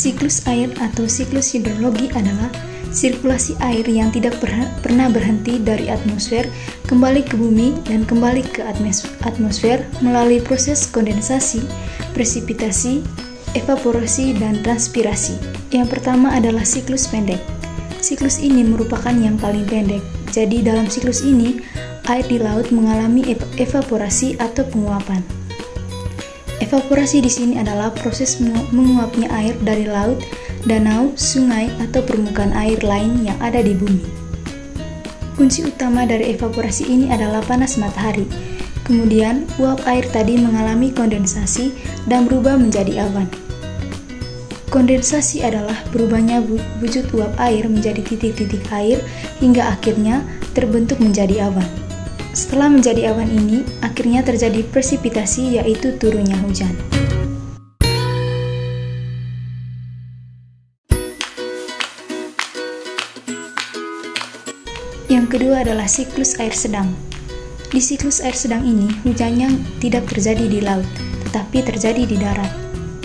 Siklus air atau siklus hidrologi adalah sirkulasi air yang tidak pernah berhenti dari atmosfer kembali ke bumi dan kembali ke atmosfer melalui proses kondensasi, presipitasi, evaporasi, dan transpirasi. Yang pertama adalah siklus pendek. Siklus ini merupakan yang paling pendek. Jadi dalam siklus ini, air di laut mengalami evaporasi atau penguapan. Evaporasi di sini adalah proses menguapnya air dari laut, danau, sungai, atau permukaan air lain yang ada di bumi. Kunci utama dari evaporasi ini adalah panas matahari. Kemudian, uap air tadi mengalami kondensasi dan berubah menjadi awan. Kondensasi adalah berubahnya wujud uap air menjadi titik-titik air hingga akhirnya terbentuk menjadi awan. Setelah menjadi awan ini, akhirnya terjadi presipitasi, yaitu turunnya hujan. Yang kedua adalah siklus air sedang. Di siklus air sedang ini, hujannya tidak terjadi di laut, tetapi terjadi di darat.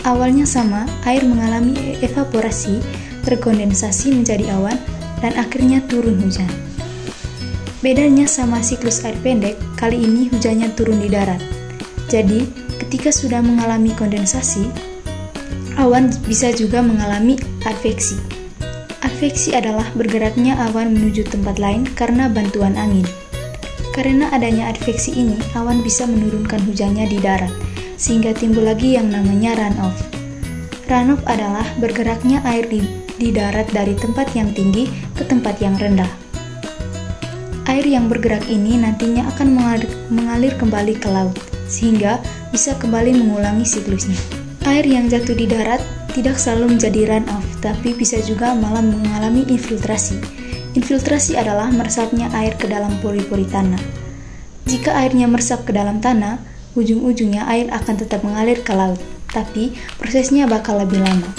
Awalnya sama, air mengalami evaporasi, terkondensasi menjadi awan, dan akhirnya turun hujan. Bedanya sama siklus air pendek, kali ini hujannya turun di darat. Jadi, ketika sudah mengalami kondensasi, awan bisa juga mengalami adveksi. Adveksi adalah bergeraknya awan menuju tempat lain karena bantuan angin. Karena adanya adveksi ini, awan bisa menurunkan hujannya di darat, sehingga timbul lagi yang namanya runoff. Runoff adalah bergeraknya air di darat dari tempat yang tinggi ke tempat yang rendah. Air yang bergerak ini nantinya akan mengalir kembali ke laut, sehingga bisa kembali mengulangi siklusnya. Air yang jatuh di darat tidak selalu menjadi runoff, tapi bisa juga malah mengalami infiltrasi. Infiltrasi adalah meresapnya air ke dalam pori-pori tanah. Jika airnya meresap ke dalam tanah, ujung-ujungnya air akan tetap mengalir ke laut, tapi prosesnya bakal lebih lama.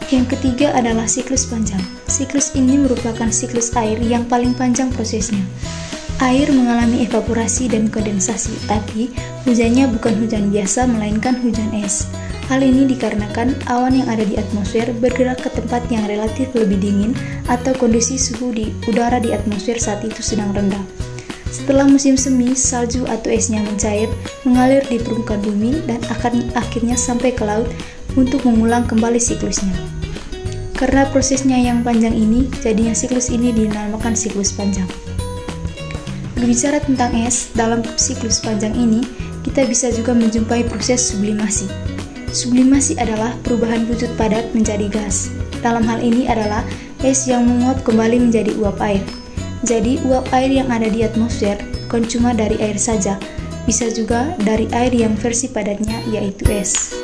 Yang ketiga adalah siklus panjang. Siklus ini merupakan siklus air yang paling panjang prosesnya. Air mengalami evaporasi dan kondensasi, tapi hujannya bukan hujan biasa melainkan hujan es. Hal ini dikarenakan awan yang ada di atmosfer bergerak ke tempat yang relatif lebih dingin atau kondisi suhu di udara di atmosfer saat itu sedang rendah. Setelah musim semi, salju atau esnya mencair, mengalir di permukaan bumi dan akan akhirnya sampai ke laut untuk mengulang kembali siklusnya. Karena prosesnya yang panjang ini, jadinya siklus ini dinamakan siklus panjang. Berbicara tentang es, dalam siklus panjang ini, kita bisa juga menjumpai proses sublimasi. Sublimasi adalah perubahan wujud padat menjadi gas. Dalam hal ini adalah es yang menguap kembali menjadi uap air. Jadi, uap air yang ada di atmosfer bukan cuma dari air saja, bisa juga dari air yang versi padatnya, yaitu es.